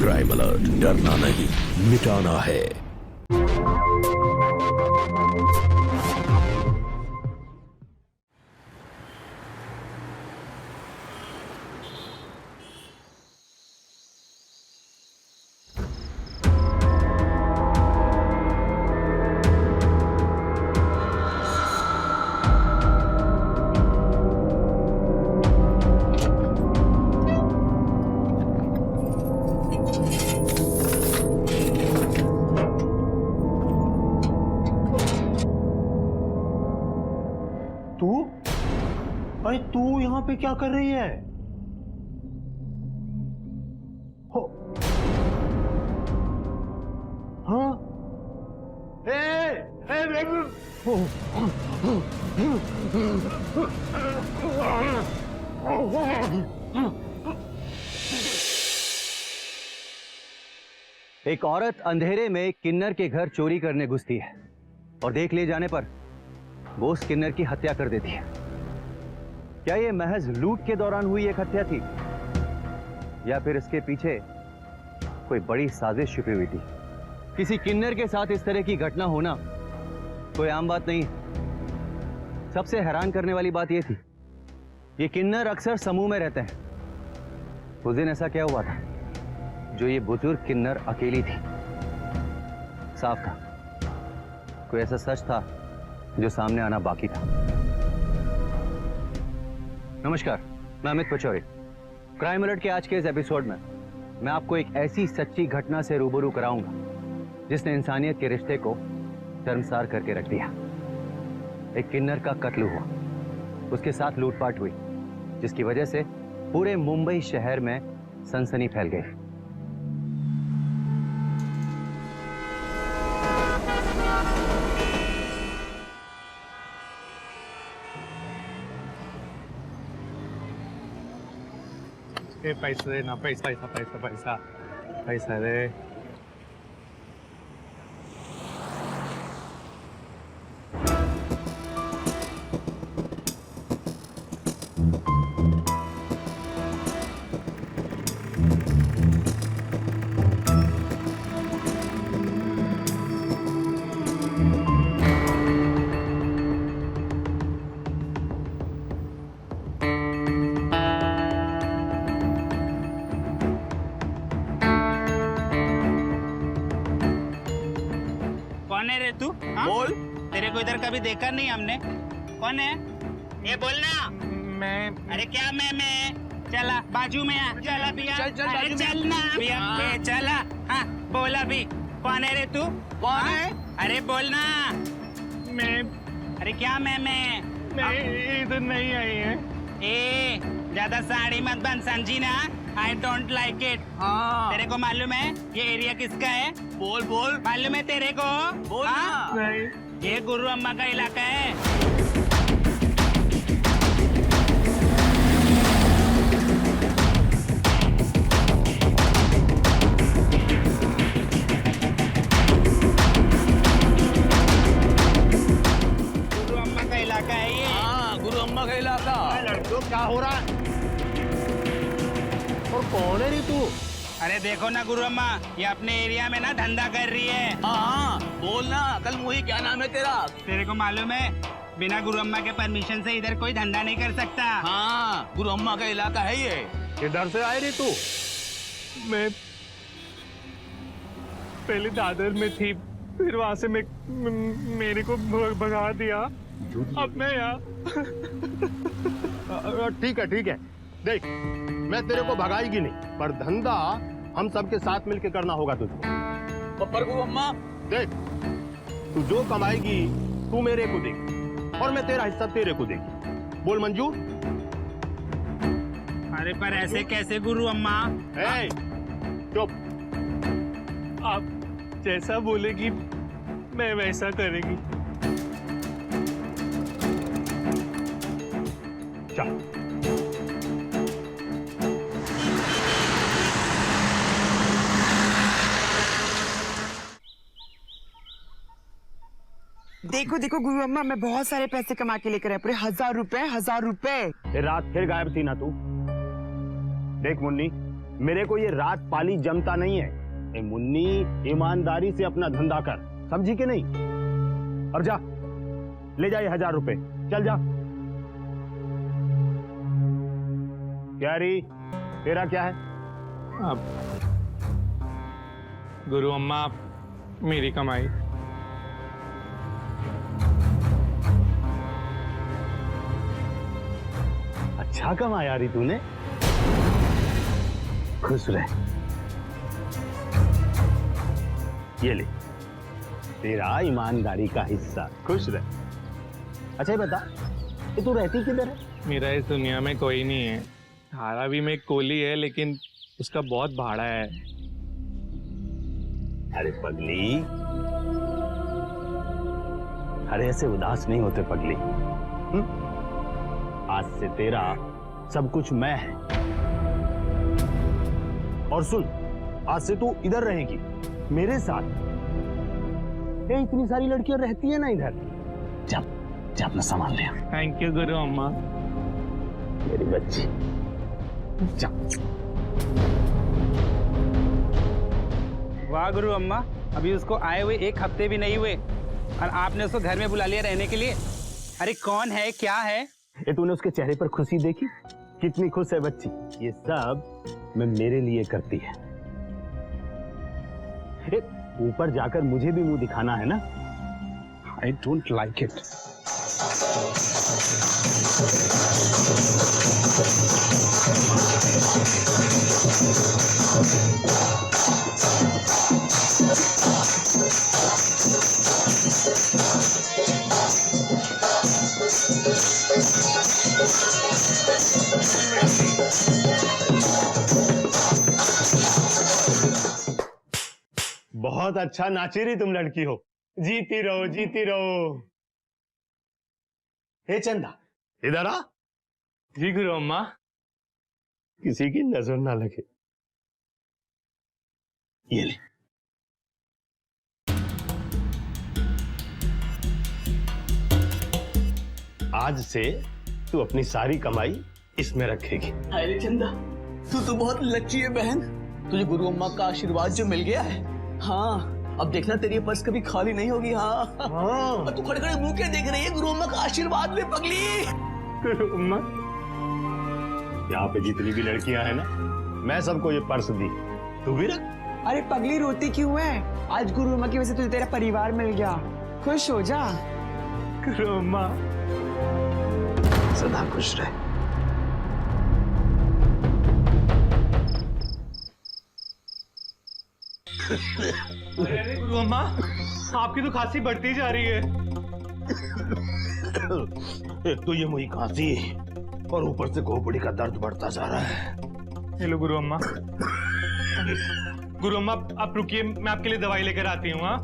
Crime alert, डरना नहीं मिटाना है। भाई तू यहाँ पे क्या कर रही है? हो हाँ एक औरत अंधेरे में किन्नर के घर चोरी करने घुसती है और देख लिए जाने पर वो उस किन्नर की हत्या कर देती है। क्या ये महज लूट के दौरान हुई एक हत्या थी या फिर इसके पीछे कोई बड़ी साजिश छुपी हुई थी? किसी किन्नर के साथ इस तरह की घटना होना कोई आम बात नहीं। सबसे हैरान करने वाली बात यह थी, ये किन्नर अक्सर समूह में रहते हैं। उस दिन ऐसा क्या हुआ था जो ये बुजुर्ग किन्नर अकेली थी? साफ था कोई ऐसा सच था जो सामने आना बाकी था। नमस्कार, मैं अमित पचौरी। क्राइम अलर्ट के आज के इस एपिसोड में मैं आपको एक ऐसी सच्ची घटना से रूबरू कराऊंगा जिसने इंसानियत के रिश्ते को शर्मसार करके रख दिया। एक किन्नर का कत्ल हुआ, उसके साथ लूटपाट हुई, जिसकी वजह से पूरे मुंबई शहर में सनसनी फैल गई। पैसा दे ना, पैसा पैसा पैसा पैसा पैसा दे। कौन है रे तू? बोल। तेरे को इधर कभी देखा नहीं हमने। कौन है ये? बोलना। मैं। अरे क्या मैं चला बाजू में आ। चला भैया, अरे चलना भैया, चला। हाँ बोला भी। कौन है रे तू? कौन है? अरे बोलना। मैं। अरे क्या मैं इधर नहीं आई है। ए ज्यादा साड़ी मत बन, समझी ना? I don't like it। तेरे को मालूम है ये एरिया किसका है? बोल बोल। मालूम है तेरे को? बोल ना। नहीं। ये गुरु अम्मा का इलाका है। गुरु अम्मा का इलाका है ये। हाँ गुरु अम्मा का इलाका। लड़कों क्या हो रहा है? और कौन है रे तू? अरे देखो ना गुरु अम्मा, ये अपने एरिया में ना धंधा कर रही है। हाँ बोलना। कल मुही क्या नाम है तेरा? तेरे को मालूम है बिना गुरु अम्मा के परमिशन से इधर कोई धंधा नहीं कर सकता। हाँ गुरु अम्मा का इलाका है ये। किधर से आए रे तू? मैं पहले दादर में थी, फिर वहां से मेरे को भगा दिया। अब मैं यहाँ। ठीक है देख, मैं तेरे को भगाएगी नहीं, पर धंधा हम सबके साथ मिलके करना होगा तुझको। पर गुरु अम्मा देख, तू जो कमाएगी तू मेरे को देगी और मैं तेरा हिस्सा तेरे को देगी। बोल मंजूर? अरे पर ऐसे कैसे गुरु अम्मा? चुप। आप जैसा बोलेगी मैं वैसा करेगी। चल। देखो देखो गुरु अम्मा, मैं बहुत सारे पैसे कमा के लेकर आए, पूरे 1000 रुपए। रात फिर गायब थी ना तू? देख मुन्नी, मेरे को ये रात पाली जमता नहीं है। ए मुन्नी, ईमानदारी से अपना धंधा कर, समझी कि नहीं? और जा ले जा ये 1000 रुपए, चल जा। क्या री, तेरा क्या है? गुरु अम्मा, मेरी कमाई। अच्छा कमाया री तूने, खुश रह। ये ले तेरा ईमानदारी का हिस्सा, खुश रह। अच्छा ये बता, ये तू रहती किधर है? मेरा इस दुनिया में कोई नहीं है। धारावी में एक कोली है, लेकिन उसका बहुत भाड़ा है। अरे पगली, अरे ऐसे उदास नहीं होते पगली। आज से तेरा सब कुछ मैं है। और सुन, आज से तू इधर रहेगी मेरे साथ। ये इतनी सारी लड़कियां रहती है ना इधर। जब अपना सामान ले। थैंक यू गुरु अम्मा। मेरी बच्ची जा। वाह गुरु अम्मा, अभी उसको आए हुए 1 हफ्ते भी नहीं हुए और आपने उसको घर में बुला लिया रहने के लिए। अरे कौन है, क्या है? ये तूने उसके चेहरे पर खुशी देखी? कितनी खुश है बच्ची। ये सब मैं मेरे लिए करती है। ऊपर जाकर मुझे भी मुंह दिखाना है ना। I don't like it. बहुत अच्छा नाची रही तुम लड़की हो। जीती रहो, जीती रहो। हे चंदा, इधर आ। जी गुरु अम्मा। किसी की नजर ना लगे। ये ले। आज से तू अपनी सारी कमाई इसमें रखेगी। अरे चंदा, तू तो बहुत लच्ची है बहन। तुझे गुरु अम्मा का आशीर्वाद जो मिल गया है। हाँ, अब देखना तेरी पर्स कभी खाली नहीं होगी। हाँ, और तू खड़े खड़े मुंह के देख रही है। गुरु अम्मा का आशीर्वाद में पगली। गुरु अम्मा, यहाँ पे जितनी भी लड़कियां हैं ना, मैं सबको ये पर्स दी। तू भी रख। अरे पगली रोती क्यों है? आज गुरु अम्मा की वजह से तुझे तेरा परिवार मिल गया, खुश हो जा। गुरु अम्मा सदा खुश रहे। अरे गुरु अम्मा, आपकी तो खांसी बढ़ती जा रही है। एक तो ये मुझे खांसी और ऊपर से खोपड़ी का दर्द बढ़ता जा रहा है। हेलो गुरु अम्मा। गुरु अम्मा आप रुकिए, मैं आपके लिए दवाई लेकर आती हूँ। हाँ,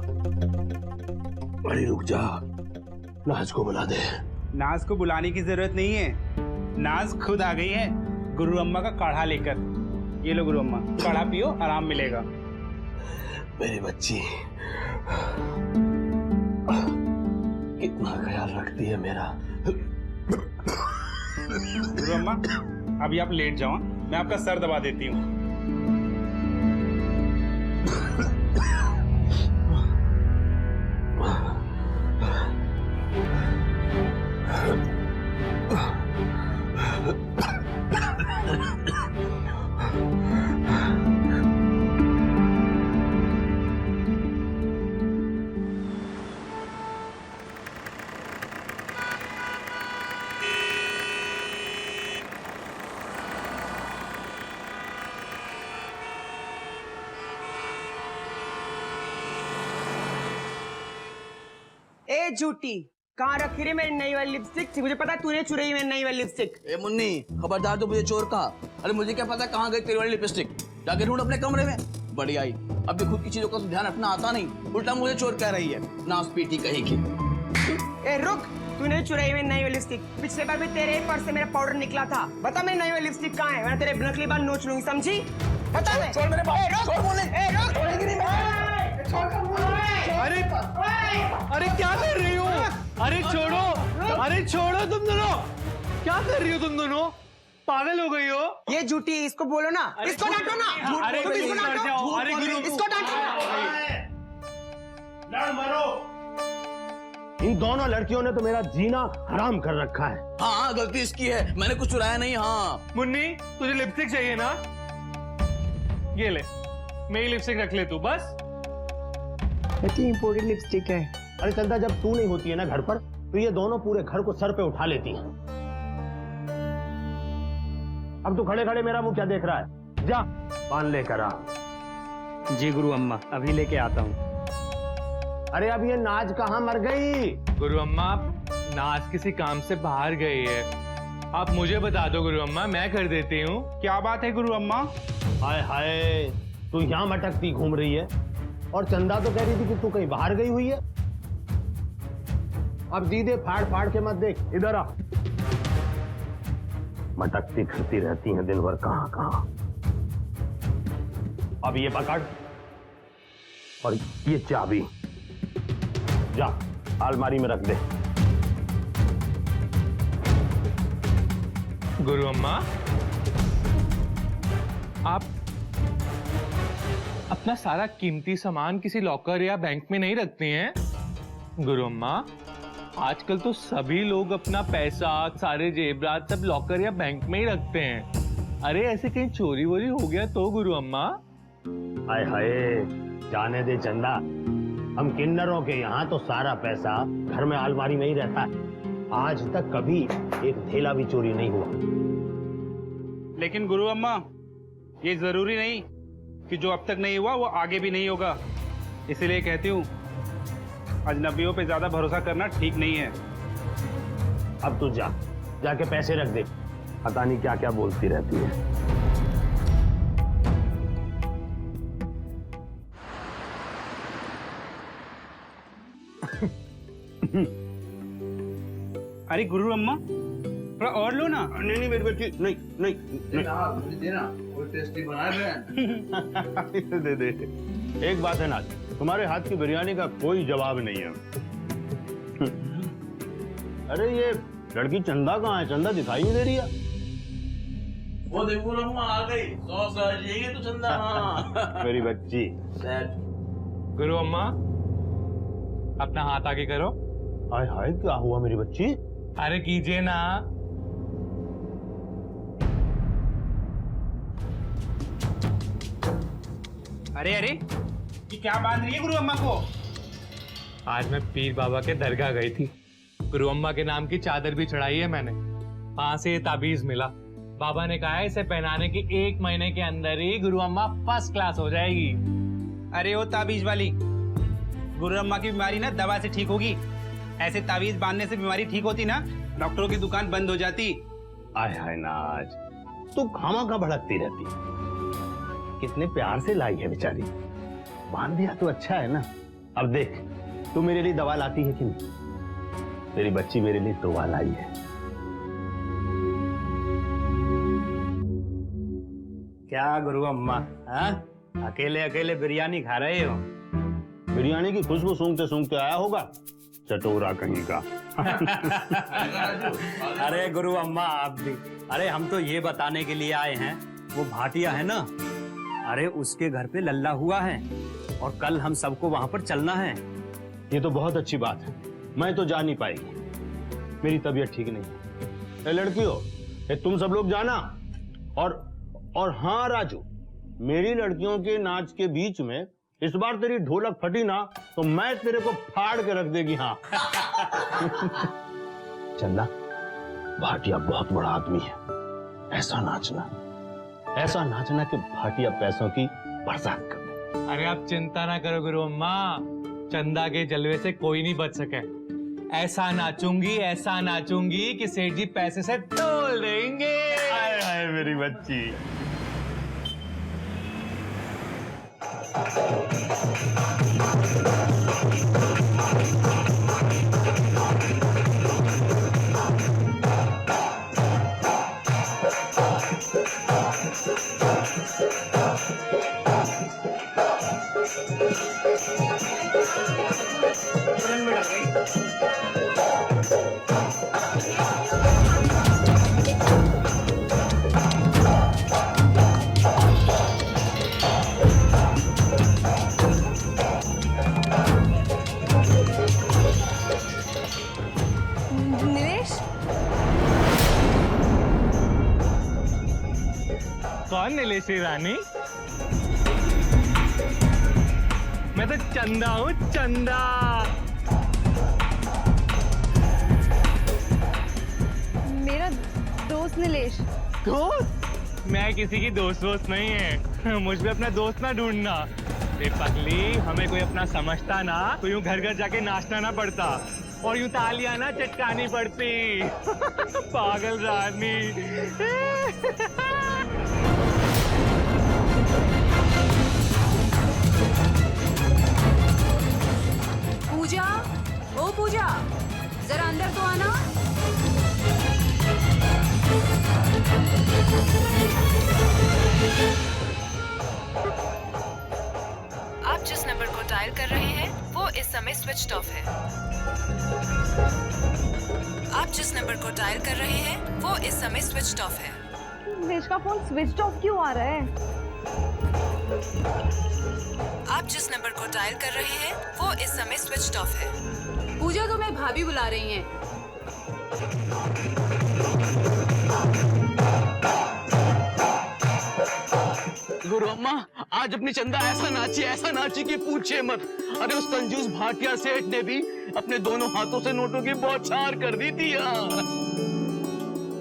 बड़ी रुक जा, नाज को बुला दे। नाज को बुलाने की जरूरत नहीं है, नाज खुद आ गई है गुरु अम्मा का काढ़ा लेकर। ये लो गुरु अम्मा, काढ़ा पियो, आराम मिलेगा। मेरी बच्ची कितना ख्याल रखती है मेरा। गुरु अम्मा अभी आप लेट जाओ, मैं आपका सर दबा देती हूँ। ए झूठी, कहाँ रखी रे मेरी नई वाली लिपस्टिक? मुझे पता तूने चुराई मेरी नई वाली लिपस्टिक। ए मुन्नी, खबरदार, तो मुझे चोर कहा। अरे मुझे क्या पता कहाँ गई तेरी वाली लिपस्टिक। जाके ढूंढ अपने कमरे में। बड़ी आई, अब भी खुद की चीजों का तो ध्यान रखना आता नहीं, उल्टा मुझे चोर कह रही है। नास पीटी कहेगी। ए रुक, तूने चुराई मेरी नई वाली लिपस्टिक। पिछले बार भी तेरे ही पर्स से मेरा पाउडर निकला था। बता मेरी नई वाली लिपस्टिक कहाँ है? मैं तेरे नकली बाल नोच लूंगी, समझी? बता। छोड़ मेरे बाल, छोड़ मुन्नी। अरे क्या कर रही हो? अरे छोड़ो, अरे छोड़ो तुम दोनों। क्या कर रही हो तुम दोनों? पागल हो गई हो? ये झूठी, इसको बोलो ना, इसको डांटो ना। अरे तुम इसको मर जाओ, अरे डांटो, गुरु इसको डांटो। लड़ मरो। इन दोनों लड़कियों ने तो मेरा जीना हराम कर रखा है। हाँ गलती इसकी है, मैंने कुछ चुराया नहीं। हाँ मुन्नी तुझे लिपस्टिक चाहिए ना, ये ले, मेरी लिपस्टिक रख ले तू बस। इतनी इम्पोर्टेंट लिपस्टिक है। अरे चंदा, जब तू नहीं होती है ना घर पर, तो ये दोनों पूरे घर को सर पे उठा लेती हैं। अब तू खड़े खड़े मेरा मुंह क्या देख रहा है? जा पान लेकर आ। जी गुरु अम्मा, अभी लेके आता हूँ। अरे अब ये नाज कहाँ मर गई? गुरु अम्मा नाज किसी काम से बाहर गई है, आप मुझे बता दो गुरु अम्मा, मैं कर देती हूँ। क्या बात है गुरु अम्मा? हाय हाय, तू यहाँ मटकती घूम रही है और चंदा तो कह रही थी कि तू कहीं बाहर गई हुई है। अब दीदे फाड़ फाड़ के मत देख, इधर आ। मटकती फिरती रहती हैं दिन भर कहां कहां। अब ये पकड़ और ये चाबी, जा अलमारी में रख दे। गुरु अम्मा आप अपना सारा कीमती सामान किसी लॉकर या बैंक में नहीं रखती हैं? गुरु अम्मा आजकल तो सभी लोग अपना पैसा, सारे जेवरात सब लॉकर या बैंक में ही रखते हैं। अरे ऐसे कहीं चोरी वोरी हो गया तो गुरु अम्मा? हाय हाय, जाने दे चंदा, हम किन्नरों के यहाँ तो सारा पैसा घर में अलमारी में ही रहता है। आज तक कभी एक थैला भी चोरी नहीं हुआ। लेकिन गुरु अम्मा ये जरूरी नहीं कि जो अब तक नहीं हुआ वो आगे भी नहीं होगा। इसीलिए कहती हूँ अजनबियों पे ज्यादा भरोसा करना ठीक नहीं है। अब तू जाके पैसे रख दे, पता नहीं क्या क्या बोलती रहती है। अरे गुरु अम्मा थोड़ा और लो ना। नहीं नहीं मेरी बेटी, नहीं नहीं, नहीं। देना, वो टेस्टी बना रहे हैं। दे दे। एक बात है नाज, तुम्हारे हाथ की बिरयानी का कोई जवाब नहीं है। अरे ये लड़की चंदा कहाँ है? चंदा दिखाई नहीं दे रही है। वो देखो अम्मा आ गई, 100 साल जिएगी तो चंदा। हाँ मेरी बच्ची। गुरु अम्मा अपना हाथ आगे करो। हाय हाय, क्या हुआ मेरी बच्ची? अरे कीजिए ना। अरे अरे ये क्या बांध रही है गुरु अम्मा को? आज मैं पीर बाबा के दरगाह गई थी, गुरु अम्मा के नाम की चादर भी चढ़ाई है मैंने। वहां से ये ताबीज मिला, बाबा ने कहा है इसे पहनाने के 1 महीने के अंदर ही गुरु अम्मा फर्स्ट क्लास हो जाएगी। अरे वो ताबीज वाली, गुरु अम्मा की बीमारी ना दवा से ठीक होगी। ऐसे ताबीज बांधने से बीमारी ठीक होती ना, डॉक्टरों की दुकान बंद हो जाती। हाय हाय नाज, तू खामा भड़कती रहती। कितने प्यार से लाई है बेचारी, बांध दिया तो अच्छा है ना। अब देख, तू मेरे लिए दवा लाती है कि नहीं? तेरी बच्ची मेरे लिए दवा लाई है। क्या गुरु अम्मा, हाँ? अकेले अकेले बिरयानी खा रहे हो? बिरयानी की खुशबू सूंघते सूंघते आया होगा, चटोरा कहीं का। अरे गुरु अम्मा आप भी, अरे हम तो ये बताने के लिए आए हैं, वो भाटिया है ना, अरे उसके घर पे लल्ला हुआ है और कल हम सबको वहां पर चलना है। ये तो बहुत अच्छी बात है, मैं तो जा नहीं पाएगी, मेरी तबीयत ठीक नहीं है। ए लड़कियों, ए तुम सब लोग जाना। और हाँ राजू, मेरी लड़कियों के नाच के बीच में इस बार तेरी ढोलक फटी ना तो मैं तेरे को फाड़ के रख देगी। हाँ चंदा, भाटिया बहुत बड़ा आदमी है, ऐसा नाचना कि भाटिया पैसों की बरसात कर दे। अरे आप चिंता ना करो गुरु अम्मा, चंदा के जलवे से कोई नहीं बच सके। ऐसा नाचूंगी कि सेठ जी पैसे से तोल देंगे। हाय हाय मेरी बच्ची। नीलेश्वरी रानी, मैं तो चंदा हूँ, चंदा। मेरा दोस्त नीलेश। दोस्त? मैं किसी की दोस्त नहीं है। मुझ पे अपना दोस्त ना ढूंढना। ए पगली, हमें कोई अपना समझता ना तो यूं घर घर जाके नाचना ना पड़ता और यूं तालियां ना चटकानी पड़ती। पागल रानी। पूजा, ओ पूजा, जरा अंदर तो आना। आप जिस नंबर को डायल कर रहे हैं वो इस समय स्विच्ड ऑफ है। आप जिस नंबर को डायल कर रहे हैं वो इस समय स्विच्ड ऑफ है। नीलेश का फोन स्विच ऑफ क्यों आ रहा है? आप जिस नंबर को डायल कर रहे हैं वो इस समय स्विच्ड ऑफ है। पूजा, तुम्हें भाभी बुला रही हैं। गुरु अम्मा, आज अपनी चंदा ऐसा नाची कि पूछे मत। अरे उस कंजूस भाटिया सेठ ने भी अपने दोनों हाथों से नोटों की बौछार कर दी थी।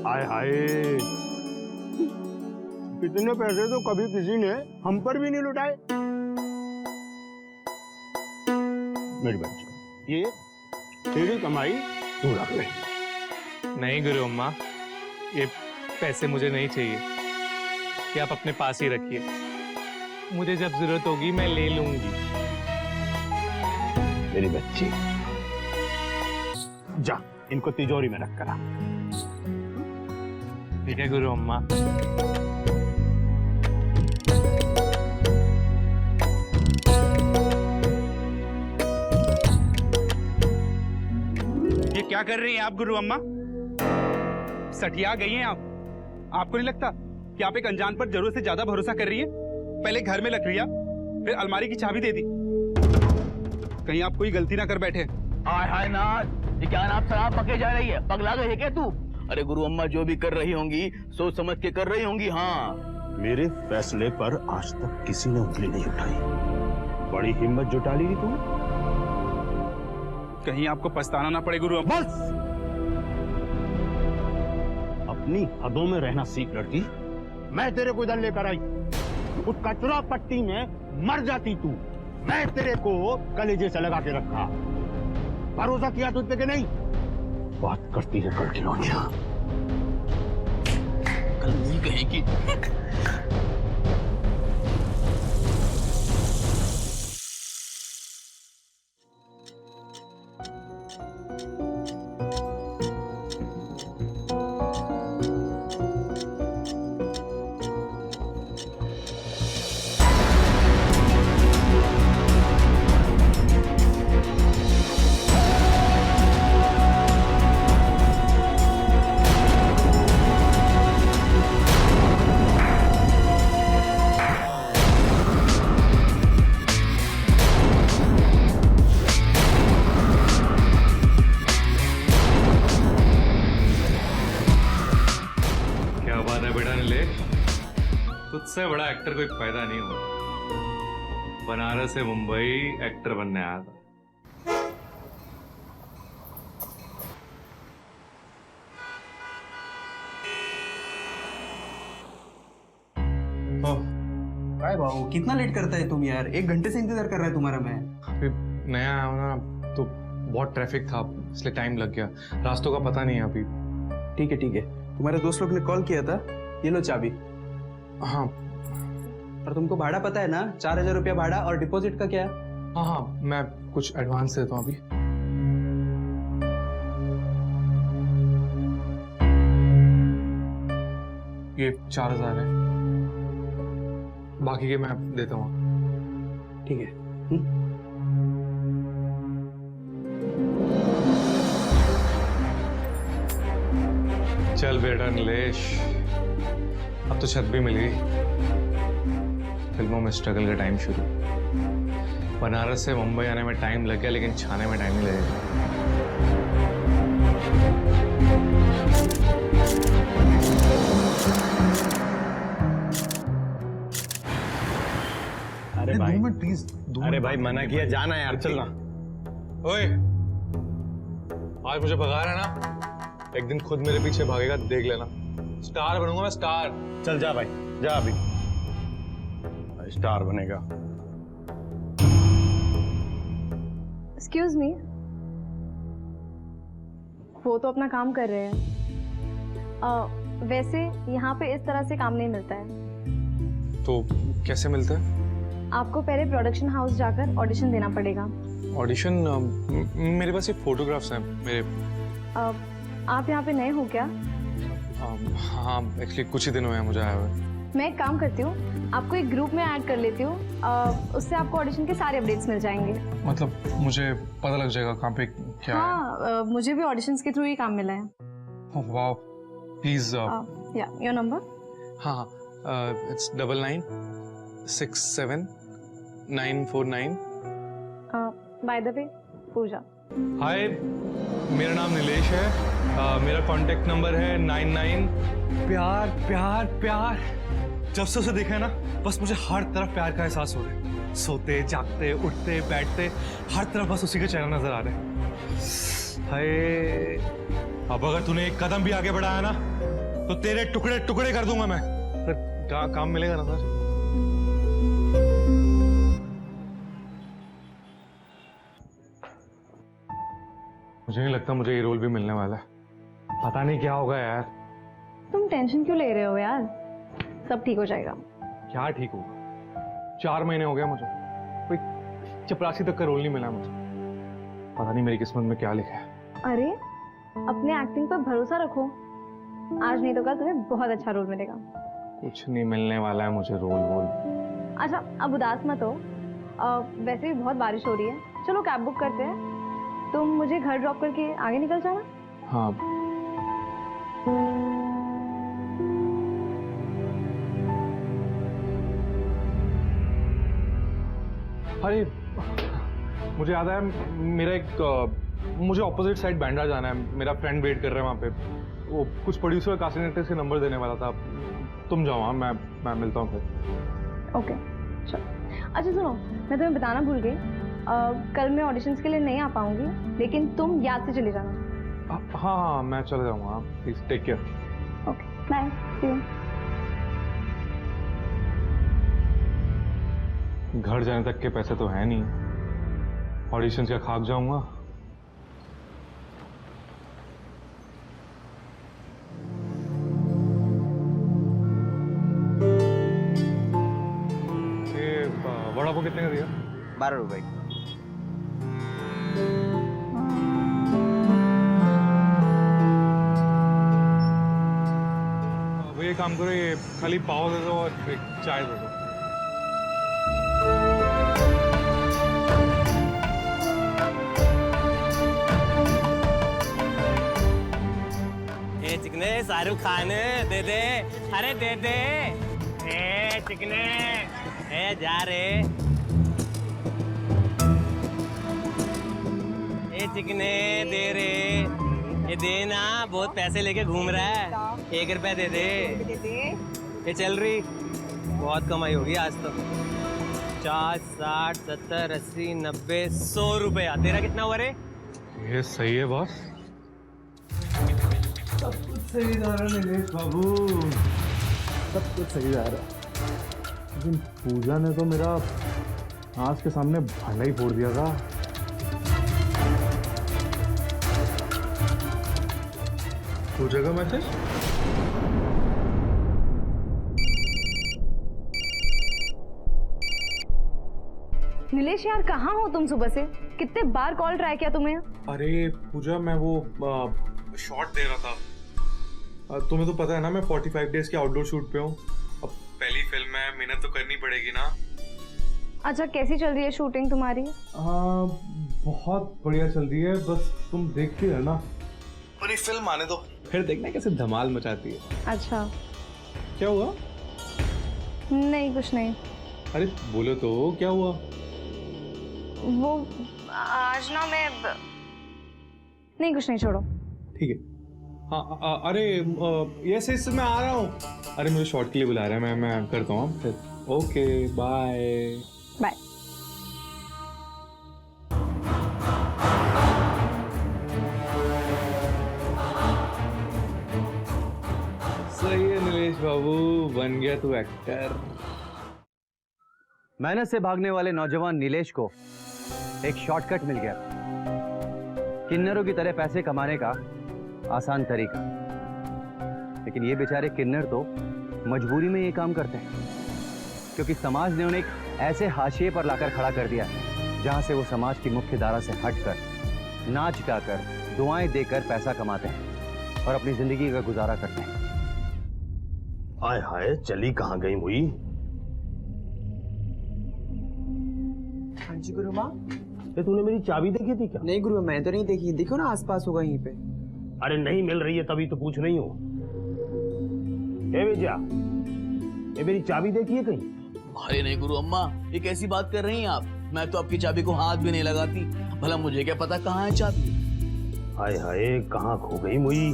हाय हाय, इतने पैसे तो कभी किसी ने हम पर भी नहीं लुटाए। मेरी बच्ची, ये तेरी कमाई तू रख ले। नहीं गुरु अम्मा, ये पैसे मुझे नहीं चाहिए, ये आप अपने पास ही रखिए। मुझे जब जरूरत होगी मैं ले लूंगी। मेरी बच्ची, जा इनको तिजोरी में रख कर आ। ठीक है गुरु अम्मा। ये क्या कर रही हैं आप गुरु अम्मा? सठिया गई हैं आप। आपको नहीं लगता कि आप एक अनजान पर जरूरत से ज्यादा भरोसा कर रही हैं? पहले घर में लग लिया, फिर अलमारी की चाबी दे दी। कहीं आप कोई गलती ना कर बैठे। हाय हाय नाथ, ये क्या आप शराब पके जा रही है? पगला गई है क्या तू? अरे गुरु अम्मा जो भी कर रही होंगी सोच समझ के कर रही होंगी। हाँ, मेरे फैसले पर आज तक किसी ने उंगली नहीं उठाई। बड़ी हिम्मत जुटा ली तू। कहीं आपको पछताना ना पड़े गुरु अम्मा। बस अपनी हदों में रहना सीख लड़की। मैं तेरे को इधर लेकर आई, उस कचरा पट्टी में मर जाती तू। मैं तेरे को कलेजे से लगा के रखा, भरोसा किया तुझ पे कि नहीं? बात करती है कल की लौंडिया। कल नहीं कहेगी। तुझसे बड़ा एक्टर कोई पैदा नहीं हुआ। बनारस से मुंबई एक्टर बनने आया था। हाय बाबू, कितना लेट करता है तुम यार? 1 घंटे से इंतजार कर रहा है तुम्हारा मैं। अभी नया आया हूं ना, तो बहुत ट्रैफिक था इसलिए टाइम लग गया। रास्तों का पता नहीं है अभी। ठीक है, तुम्हारे दोस्त लोग ने कॉल किया था, ये लो चाबी। हाँ, और तुमको भाड़ा पता है ना? 4000 रुपया भाड़ा, और डिपॉजिट का क्या? हाँ, मैं कुछ एडवांस देता हूँ अभी। ये 4000 है, बाकी के मैं देता हूँ। ठीक है। चल बेटा नीलेश, अब तो छत भी मिल गई। फिल्मों में स्ट्रगल का टाइम शुरू। बनारस से मुंबई आने में टाइम लग गया, लेकिन छाने में टाइम नहीं लगेगा। अरे भाई 2 मिनट प्लीज। अरे भाई मना किया, जाना यार, चलना। ओए, आज मुझे भगा रहा है ना, एक दिन खुद मेरे पीछे भागेगा, देख लेना। स्टार बनूंगा मैं, स्टार। चल जा भाई, जा अभी, स्टार बनेगा। एक्सक्यूज मी, वो तो अपना काम कर रहे हैं। वैसे यहाँ पे इस तरह से काम नहीं मिलता है। तो कैसे मिलता है? आपको पहले प्रोडक्शन हाउस जाकर ऑडिशन देना पड़ेगा। ऑडिशन? मेरे पास ये फोटोग्राफ्स हैं मेरे। आप यहाँ पे नए हो क्या? हाँ, एक्चुअली कुछ ही दिन हुए हैं मुझे आया हुए। मैं एक काम करती हूँ, आपको एक ग्रुप में ऐड कर लेती हूँ, उससे आपको ऑडिशन के सारे अपडेट्स मिल जाएंगे। मतलब मुझे पता लग जाएगा कहाँ पे क्या है? हाँ, मुझे भी ऑडिशंस के थ्रू ही काम मिला है। वाह, प्लीज। या योर नंबर? हाँ, इट्स 99679499। बाय द वे, पूजा। हाय, मेरा नाम नीलेश है। मेरा कांटेक्ट नंबर है 99। प्यार प्यार प्यार, जब से उसे देखा है ना, बस मुझे हर तरफ प्यार का एहसास हो रहा है। सोते जागते उठते बैठते हर तरफ बस उसी के चेहरा नजर आ रहे हैं। हाय, अब अगर तूने एक कदम भी आगे बढ़ाया ना, तो तेरे टुकड़े टुकड़े कर दूंगा मैं। फिर काम मिलेगा ना सर? मुझे नहीं लगता मुझे ये रोल भी मिलने वाला है। पता नहीं क्या होगा यार। तुम टेंशन क्यों ले रहे हो यार, सब ठीक हो जाएगा। क्या ठीक होगा? 4 महीने हो गए मुझे, कोई चपरासी तक का रोल नहीं मिला मुझे। पता नहीं मेरी किस्मत में क्या लिखा है। अरे, अपने एक्टिंग पर भरोसा रखो, आज नहीं तो कल तुम्हें बहुत अच्छा रोल मिलेगा। कुछ नहीं मिलने वाला है मुझे रोल वोल। अच्छा, अब उदास मत हो। वैसे भी बहुत बारिश हो रही है, चलो कैब बुक करते हैं, तुम मुझे घर ड्रॉप करके आगे निकल जाना। हाँ। अरे, मुझे याद है, मेरा मुझे ऑपोजिट साइड बैंड्रा जाना है। मेरा फ्रेंड वेट कर रहा है वहाँ पे। वो कुछ प्रोड्यूसर कास्टिंग डायरेक्टर से नंबर देने वाला था। तुम जाओ, हाँ, मैं मिलता हूँ फिर। ओके, चलो। अच्छा सुनो, मैं तुम्हें बताना भूल गई, कल मैं ऑडिशंस के लिए नहीं आ पाऊंगी, लेकिन तुम याद से चले जाना। हाँ, मैं चले जाऊँगा। Please take care. Okay, bye, see you. घर जाने तक के पैसे तो है नहीं, ऑडिशंस का खाक जाऊंगा। ये वड़ा पाव कितने का दिया? 12 रुपए। वो ये काम करो, ये खाली पाव दे दो और एक चाय दे दो। चिकने, शाहरुख खान दे दे, अरे दे दे। चिकने, जा रे। चिकने दे रे, ये दे ना, बहुत पैसे लेके घूम रहा है। 1 रुपया दे दे। ये चल रही, बहुत कमाई होगी आज तो। 50, 60, 70, 80, 90, 100 रुपया। तेरा कितना हुआ रे? ये सही है बॉस। सब कुछ सही जा रहा है नीलेश बाबू, सब कुछ सही जा रहा है। लेकिन पूजा ने तो मेरा आँख के सामने भांडा ही फोड़ दिया था। पूजा का मैसेज? नीलेश यार, कहाँ हो तुम सुबह से? कितने बार कॉल ट्राई किया तुम्हें? अरे पूजा, मैं वो शॉट दे रहा था। तुम्हें तो पता है ना, मैं 45 डेज के आउटडोर शूट पे हूँ। अब पहली फिल्म है, मेहनत तो करनी पड़ेगी ना। अच्छा, कैसी चल रही है शूटिंग तुम्हारी? बहुत बढ़िया चल रही है, बस तुम देखती रहना। पूरी फिल्म आने दो, फिर देखना कैसे धमाल मचाती है। अच्छा, क्या हुआ? नहीं कुछ नहीं। अरे बोलो तो, क्या हुआ? वो आज ना मैं नहीं, कुछ नहीं, छोड़ो। ठीक है। हाँ, अरे यस मैं आ रहा हूँ। अरे मुझे शॉट के लिए बुला रहा है, मैं करता हूँ फिर। Okay, bye. बाय। सही है नीलेश बाबू, बन गया तू एक्टर। मेहनत से भागने वाले नौजवान नीलेश को एक शॉर्टकट मिल गया, किन्नरों की तरह पैसे कमाने का आसान तरीका। लेकिन ये बेचारे किन्नर तो मजबूरी में ये काम करते हैं, क्योंकि समाज ने उन्हें एक ऐसे हाशिए पर लाकर खड़ा कर दिया जहां से वो समाज की मुख्य धारा से हटकर नाच गाकर दुआएं देकर पैसा कमाते हैं और अपनी जिंदगी का गुजारा करते हैं। हाय हाय, चली कहाँ गई मुई? हाँ जी गुरु माँ। ये तूने मेरी चाबी देखी थी क्या? नहीं गुरु, मैं तो नहीं देखी। देखो ना आसपास होगा यहीं पे। अरे नहीं मिल रही है तभी तो पूछ रही हूँ। विजया, ये मेरी चाबी देखी है कहीं? अरे नहीं गुरु अम्मा, ये कैसी बात कर रही हैं आप? मैं तो आपकी चाबी को हाथ भी नहीं लगाती, भला मुझे क्या पता कहाँ है चाबी। हाय हाय, कहाँ खो गई मुई?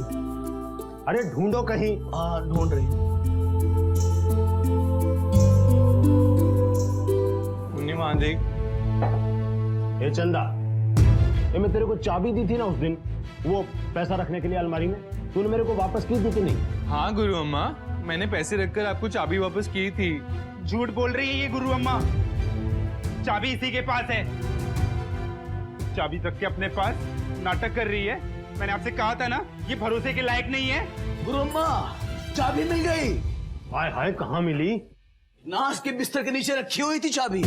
अरे ढूंढो कहीं। हाँ ढूंढ रही हूँ। ए चंदा, ये मैं तेरे को चाबी दी थी ना उस दिन, वो पैसा रखने के लिए अलमारी में, तूने मेरे को वापस की थी कि नहीं? हाँ गुरु अम्मा, मैंने पैसे रखकर आपको चाबी वापस की थी। झूठ बोल रही है ये गुरु अम्मा। चाबी इसी के पास है। चाबी रख के अपने पास नाटक कर रही है। मैंने आपसे कहा था ना, ये भरोसे के लायक नहीं है। गुरु अम्मा, चाबी मिल गई। हाय हाय, कहाँ मिली? नाश के बिस्तर के नीचे रखी हुई थी चाबी।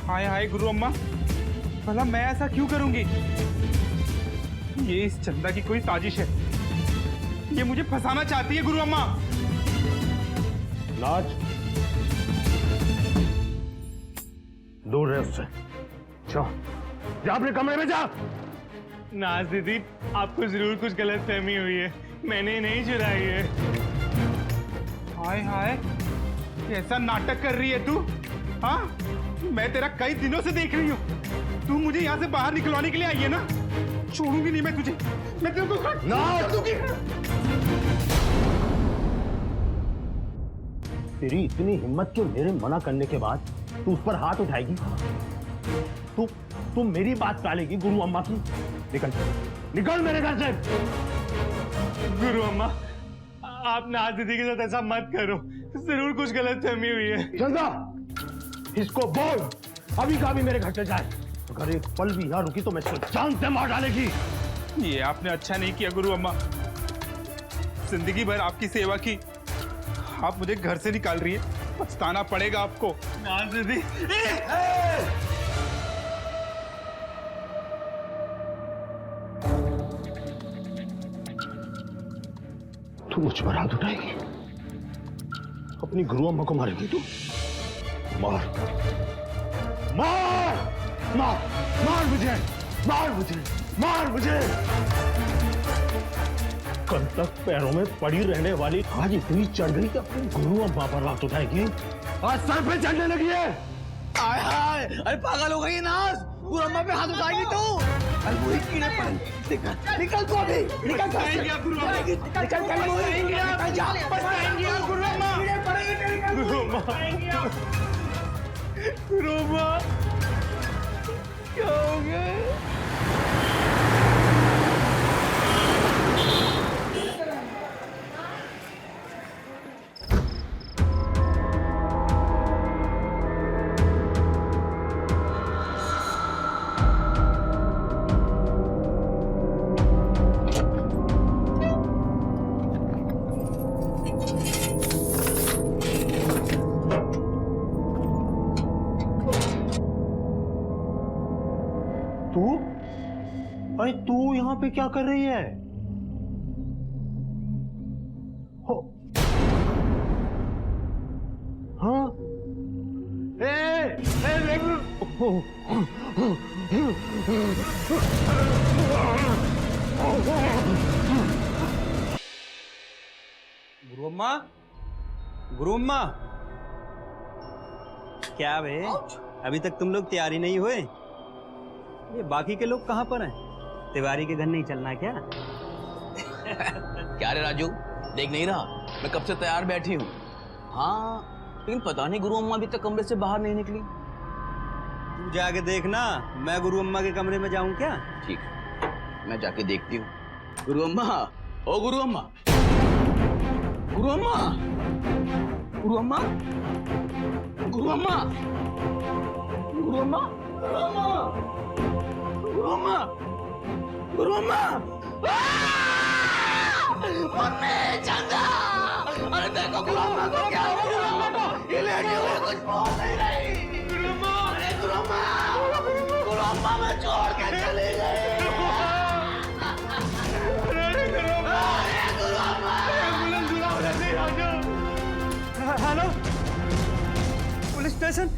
हाय हाय गुरु अम्मा, भला मैं ऐसा क्यों करूंगी? ये इस चंदा की कोई साजिश है। ये मुझे फंसाना चाहती है गुरु अम्मा। नाच, दूर रहे उससे। जा अपने कमरे में जा। नाज दीदी, आपको जरूर कुछ गलत फहमी हुई है, मैंने नहीं चुराई है। हाय हाय, कैसा नाटक कर रही है तू? हाँ, मैं तेरा कई दिनों से देख रही हूँ। तू मुझे यहाँ से बाहर निकलवाने के लिए आई है ना? छोड़ूंगी नहीं मैं तुझे। मैं तेरे को तेरी इतनी हिम्मत कि मेरे मना करने के बाद तू उस पर हाथ उठाएगी? तू मेरी बात टालेगी गुरु अम्मा की? निकल, निकल मेरे घर से। गुरु अम्मा, आप नाज दीदी के साथ ऐसा मत करो, जरूर कुछ गलत फहमी हुई है। चंदा, इसको बोल अभी का भी मेरे घर से जाए। अगर एक पल भी यहाँ रुकी तो मैं इसको जान से मार डालेगी। ये आपने अच्छा नहीं किया गुरु अम्मा। जिंदगी भर आपकी सेवा की, आप मुझे घर से निकाल रही है। पछताना पड़ेगा आपको। नाज दीदी, तू मुझ पर हाथ उठाएगी? अपनी गुरु अम्मा को मारेगी तू? मार मार मार मार मुझे, मार मुझे, मार मुझे। कल तक पैरों में पड़ी रहने वाली आज इतनी चढ़ गई कि अपनी गुरु अम्मा पर हाथ उठाएगी। आज सर पे चढ़ने लगी है। हाय हाय, अरे पागल हो गई है नाज। गुरु अम्मा पे हाथ उठाएगी तू? अरे वही कीड़े पड़ेंगे। निकल, निकल तू अभी। निकल, पछताएंगे आप गुरु अम्मा। निकल, पछताएंगे आप। पछताएंगे आप गुरु अम्मा। गुरु अम्मा, गुरु अम्मा, क्या हो गया? अरे तू यहाँ पे क्या कर रही है? हो, हाँ? गुरु अम्मा, गुरु अम्मा, क्या बे? अभी तक तुम लोग तैयारी नहीं हुए? ये बाकी के लोग कहाँ पर हैं? तिवारी के घर नहीं चलना क्या? क्या रे राजू, देख नहीं रहा मैं कब से तैयार बैठी हूँ। हाँ लेकिन पता नहीं गुरु अम्मा अभी तक कमरे से बाहर नहीं निकली। तू जाके देखना, मैं गुरु अम्मा के कमरे में जाऊं क्या? ठीक, मैं जाके देखती हूँ। गुरु अम्मा, ओ गुरु अम्मा, गुरु अम्मा, गुरु अम्मा, गुरु अम्मा, गुरु अम्मा, गुरु अम्मा, गुरु अम्मा, मम्मी चंदा, अरे देखो गुरु अम्मा को क्या हो गया, ये लेटी हुई कुछ बोल नहीं रही। गुरु अम्मा, अरे गुरु अम्मा, गुरु अम्मा मैं छोड़ के चली गई। Hello, police station.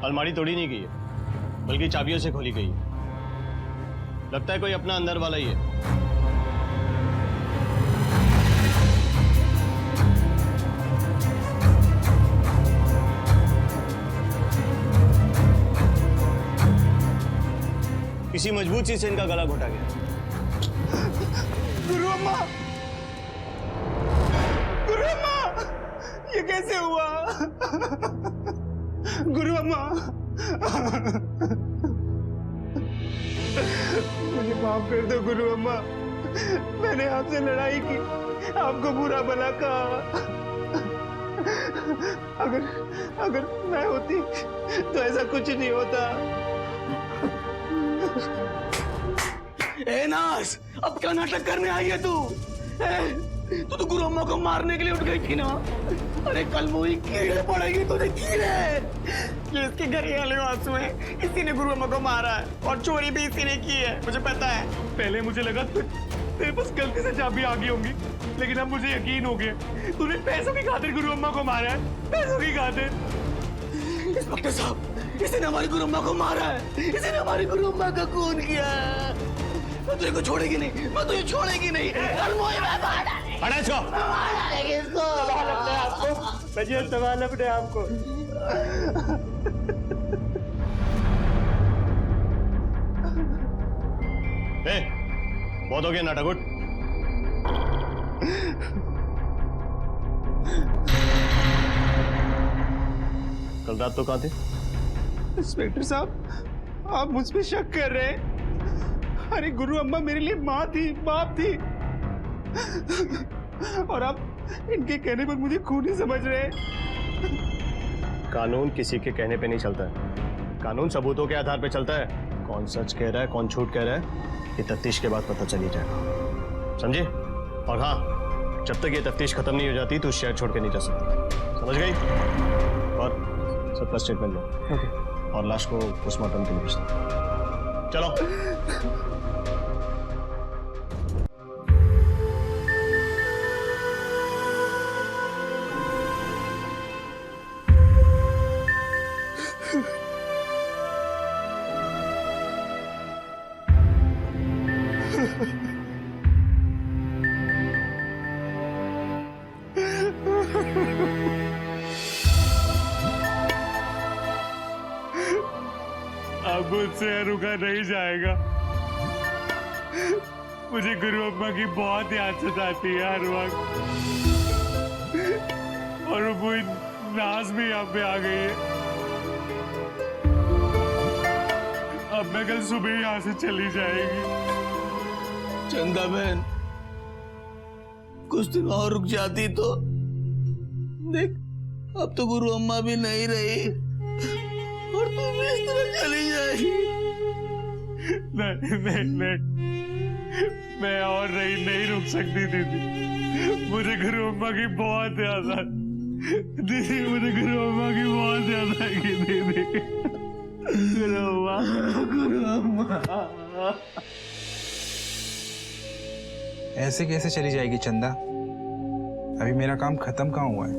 अलमारी तोड़ी नहीं गई है, बल्कि चाबियों से खोली गई है। लगता है कोई अपना अंदर वाला ही है। किसी मजबूत चीज से इनका गला घोटा गया। गुरु अम्मा, गुरु अम्मा, ये कैसे हुआ? गुरु अम्मा, मुझे माफ कर दो गुरु अम्मा, मैंने आपसे लड़ाई की, आपको बुरा भला कहा। अगर मैं होती तो ऐसा कुछ नहीं होता। ए नास, अब क्या नाटक करने आई है तू? तू तो गुरु अम्मा को मारने के लिए उठ गई थी ना? अरे कल वही कीड़े पड़ेगी तुझे, कीड़े। ये इसके घर वाले आंसू हैं, इसी ने गुरु अम्मा को मारा है और चोरी भी इसी ने की है, मुझे पता है। पहले मुझे लगा तेरे पास गलती से चाबी आ गई होंगी, लेकिन अब मुझे यकीन हो गया तूने पैसों की खातिर गुरु अम्मा को मारा है, पैसों की खातिर। इंस्पेक्टर साहब, इसी ने हमारी गुरु अम्मा को मारा है, इसी ने हमारी गुरु अम्मा का खून किया है। मैं तुझे को छोड़ेगी नहीं, मैं तुझे छोड़ेगी नहीं। हटा इसको। संभाल अपने आपको। बहुत हो गया नाटक, उठ। कल रात तो कहाँ थे? इंस्पेक्टर साहब, आप मुझ पे शक कर रहे हैं? अरे गुरु अम्मा मेरे लिए माँ थी, बाप थी, और आप इनके कहने पर मुझे खूनी समझ रहे हैं। कानून किसी के कहने पे नहीं चलता है, कानून सबूतों के आधार पे चलता है। कौन सच कह रहा है, कौन झूठ कह रहा है, ये तफ्तीश के बाद पता चली जाएगा, समझे? और हाँ, जब तक ये तफ्तीश खत्म नहीं हो जाती तो शहर छोड़ के नहीं जा सकती, समझ गई? और सबका स्टेटमेंट लो, और लाश को पोस्टमार्टम के लिए भेज दो। चलो। अब मुझसे रुका नहीं जाएगा। मुझे गुरु अम्मा की बहुत याद सताती है हर वक्त, और वो नाज भी यहाँ पे आ गई है। अब मैं कल सुबह यहाँ से चली जाएगी। चंदा बहन, कुछ दिन और रुक जाती तो देख, अब तो गुरु अम्मा भी नहीं रही और तू भी इस तरह चली जाएगी। नहीं, मैं और नहीं रुक सकती दीदी। मुझे गुरु अम्मा की बहुत याद आई दीदी, मुझे गुरु अम्मा की बहुत याद आएगी दीदी। ऐसे कैसे चली जाएगी चंदा? अभी मेरा काम खत्म कहाँ हुआ है?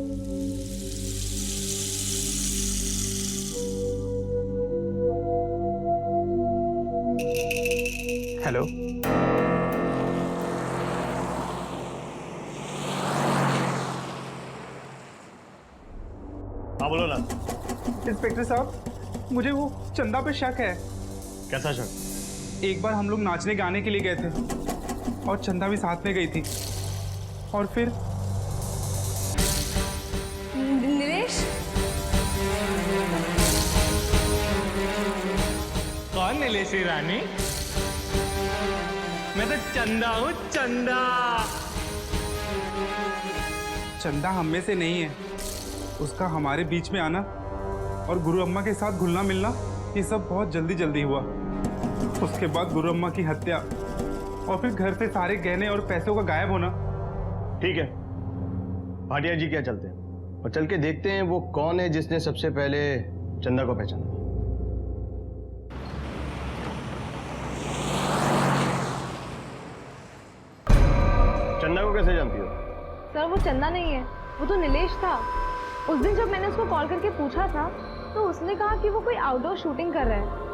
हेलो, हाँ बोलो ना। इंस्पेक्टर साहब, मुझे वो चंदा पे शक है। कैसा शक? एक बार हम लोग नाचने गाने के लिए गए थे और चंदा भी साथ में गई थी, और फिर नीलेश, कौन नीलेश्वरी रानी? मैं तो चंदा हूँ, चंदा। चंदा हम में से नहीं है। उसका हमारे बीच में आना और गुरु अम्मा के साथ घुलना मिलना, ये सब बहुत जल्दी जल्दी हुआ। उसके बाद गुरु अम्मा की हत्या और फिर घर से सारे गहने और पैसों का गायब होना। ठीक है, भाटिया जी क्या चलते हैं और चल के देखते हैं वो कौन है जिसने सबसे पहले चंदा को पहचाना। चंदा को कैसे जानती हो? सर वो चंदा नहीं है, वो तो नीलेश था। उस दिन जब मैंने उसको कॉल करके पूछा था तो उसने कहा कि वो कोई आउटडोर शूटिंग कर रहा है।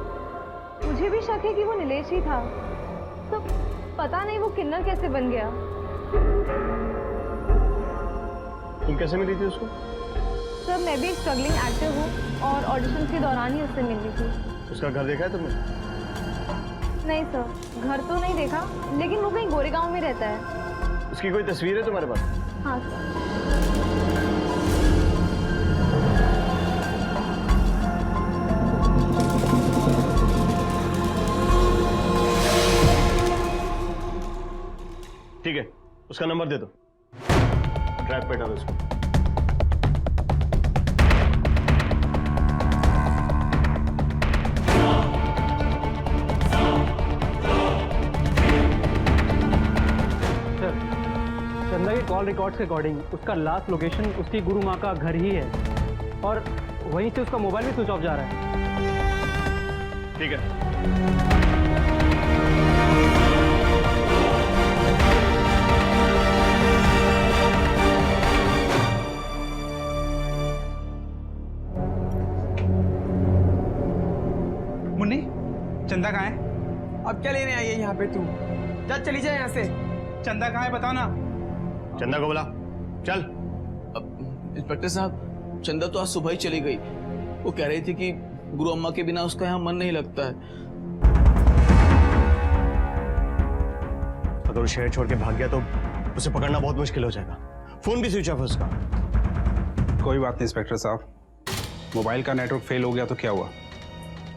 मुझे भी शक है कि वो नीलेश ही था। तो पता नहीं वो किन्नर कैसे बन गया। तुम कैसे मिली थी उसको? सर मैं भी एक स्ट्रगलिंग एक्टर हूँ और ऑडिशन के दौरान ही उससे मिली थी। उसका घर देखा है तुमने? नहीं सर, घर तो नहीं देखा, लेकिन वो कहीं गोरेगांव में रहता है। उसकी कोई तस्वीर है तुम्हारे पास? हाँ सर। ठीक है, उसका नंबर दे दो, ट्रैप पे डालो उसको। चंदा के कॉल रिकॉर्ड्स के अकॉर्डिंग उसका लास्ट लोकेशन उसकी गुरु माँ का घर ही है, और वहीं से उसका मोबाइल भी स्विच ऑफ जा रहा है। ठीक है, मुन्नी, चंदा कहाँ है? अब क्या लेने आई है यहाँ पे तू? चल चली जाए यहाँ से। चंदा कहाँ है बताओ ना। चंदा को बुला, चल। इंस्पेक्टर साहब, चंदा तो आज सुबह ही चली गई। वो कह रही थी कि गुरु अम्मा के बिना उसका यहाँ मन नहीं लगता है। अगर वो शहर छोड़ के भाग गया तो उसे पकड़ना बहुत मुश्किल हो जाएगा। फोन भी स्विच ऑफ है उसका। कोई बात नहीं इंस्पेक्टर साहब, मोबाइल का नेटवर्क फेल हो गया तो क्या हुआ?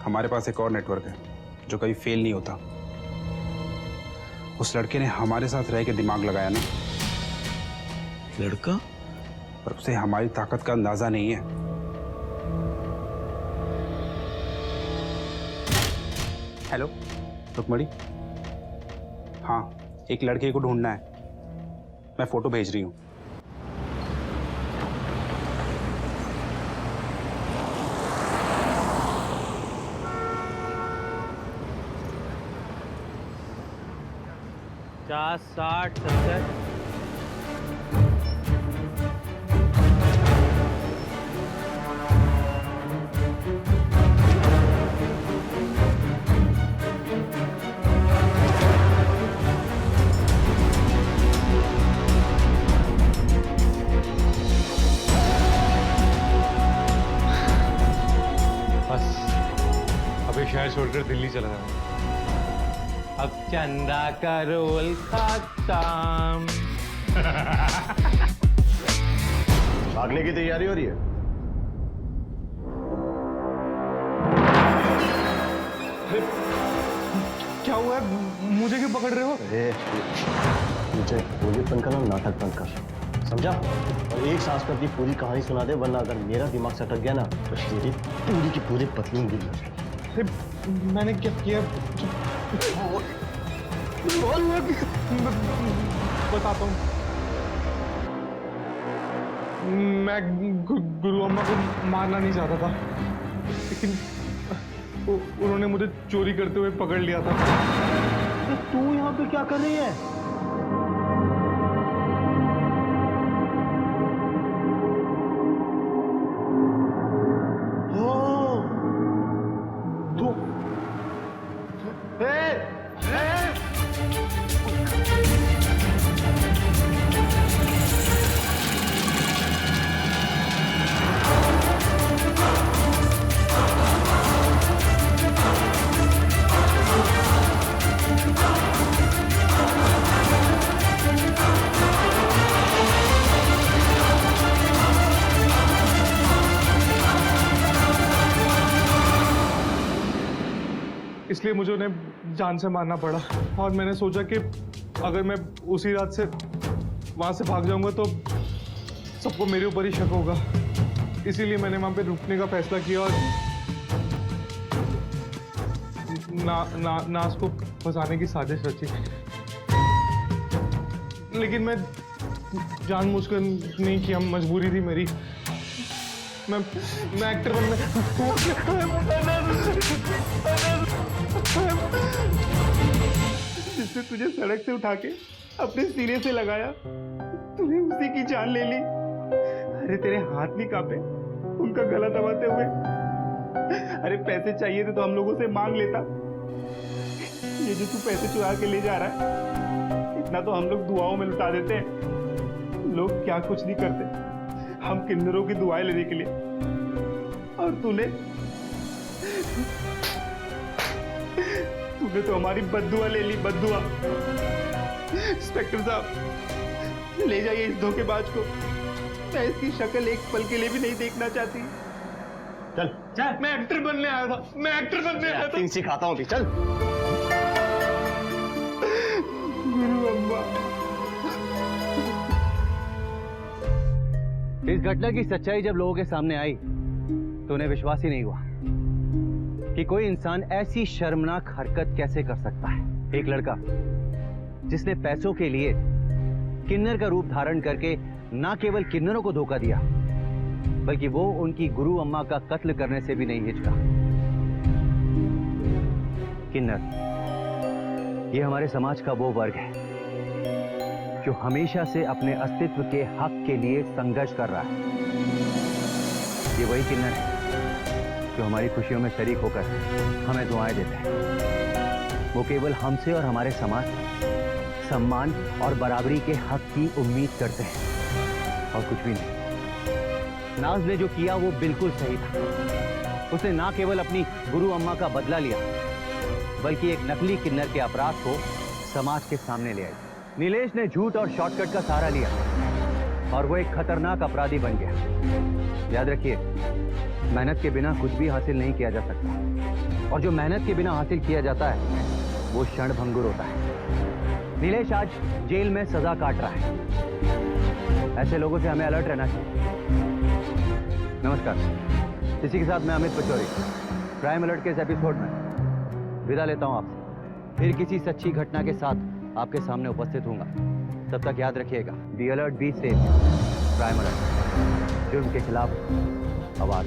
हमारे पास एक और नेटवर्क है जो कभी फेल नहीं होता। उस लड़के ने हमारे साथ रह के दिमाग लगाया ना। लड़का? पर उसे हमारी ताकत का अंदाजा नहीं है। हेलो रुकमणी, हाँ एक लड़के को ढूंढना है, मैं फोटो भेज रही हूँ। पचास, 60, 70। बस अभी शहर छोड़कर दिल्ली चला गया। अब चंदा का रोल खत्म। भागने की तैयारी हो रही है? क्या हुआ है? मुझे क्यों पकड़ रहे हो? मुझे पूरीपन का नाटक बंद कर, समझा? और एक सांस पर अपनी पूरी कहानी सुना दे, वरना अगर मेरा दिमाग सटक गया ना तो तेरी पूरी की पूरी पतलून गिर जाएगी। मैंने क्या किया? बताता हूँ। मैं गुरु अम्मा को मारना नहीं चाहता था, उन्होंने मुझे चोरी करते हुए पकड़ लिया था। तू यहाँ पे क्या कर रही है? इसलिए मुझे उन्हें जान से मारना पड़ा और मैंने सोचा कि अगर मैं उसी रात से वहां से भाग जाऊंगा तो सबको मेरे ऊपर ही शक होगा। इसीलिए मैंने वहां पे रुकने का फैसला किया और नाज को फंसाने की साजिश रची। लेकिन मैं जानबूझकर नहीं किया, मजबूरी थी मेरी। मैं एक्टर बनने जिसने तुझे सड़क से उठा के अपने सीने से लगाया, तूने उसी की जान ले ली। अरे तेरे हाथ नहीं कांपे उनका गला दबाते हुए? अरे पैसे चाहिए थे तो हम लोगों से मांग लेता। ये जो तू पैसे चुरा के ले जा रहा है, इतना तो हम लोग दुआओं में लुटा देते हैं। लोग क्या कुछ नहीं करते हम किन्नरों की दुआएं लेने के लिए, और तूने तो हमारी बद्दुआ ले ली, बद्दुआ। इंस्पेक्टर साहब, ले जाइए इस धोखेबाज को। मैं इसकी शक्ल एक पल के लिए भी नहीं देखना चाहती। चल चल, मैं एक्टर बनने आया था, मैं एक्टर बनने आया था। एक्टिंग सिखाता हूँ, चल। गुरु अम्मा, इस घटना की सच्चाई जब लोगों के सामने आई तो उन्हें विश्वास ही नहीं हुआ कि कोई इंसान ऐसी शर्मनाक हरकत कैसे कर सकता है। एक लड़का जिसने पैसों के लिए किन्नर का रूप धारण करके ना केवल किन्नरों को धोखा दिया, बल्कि वो उनकी गुरु अम्मा का कत्ल करने से भी नहीं हिचका। किन्नर ये हमारे समाज का वो वर्ग है जो हमेशा से अपने अस्तित्व के हक के लिए संघर्ष कर रहा है। ये वही किन्नर है जो हमारी खुशियों में शरीक होकर हमें दुआएं देते हैं। वो केवल हमसे और हमारे समाज से सम्मान और बराबरी के हक की उम्मीद करते हैं, और कुछ भी नहीं। नाज ने जो किया वो बिल्कुल सही था। उसने ना केवल अपनी गुरु अम्मा का बदला लिया, बल्कि एक नकली किन्नर के अपराध को समाज के सामने ले आई। नीलेश ने झूठ और शॉर्टकट का सहारा लिया और वो एक खतरनाक अपराधी बन गया। याद रखिए, मेहनत के बिना कुछ भी हासिल नहीं किया जा सकता, और जो मेहनत के बिना हासिल किया जाता है वो क्षणभंगुर होता है। नीलेश आज जेल में सजा काट रहा है। ऐसे लोगों से हमें अलर्ट रहना चाहिए। नमस्कार, इसी के साथ मैं अमित पचौरी क्राइम अलर्ट के इस एपिसोड में विदा लेता हूं आपसे। फिर किसी सच्ची घटना के साथ आपके सामने उपस्थित होऊंगा। तब तक याद रखिएगा, be alert, be safe, crime alert, जुर्म के खिलाफ आवाज।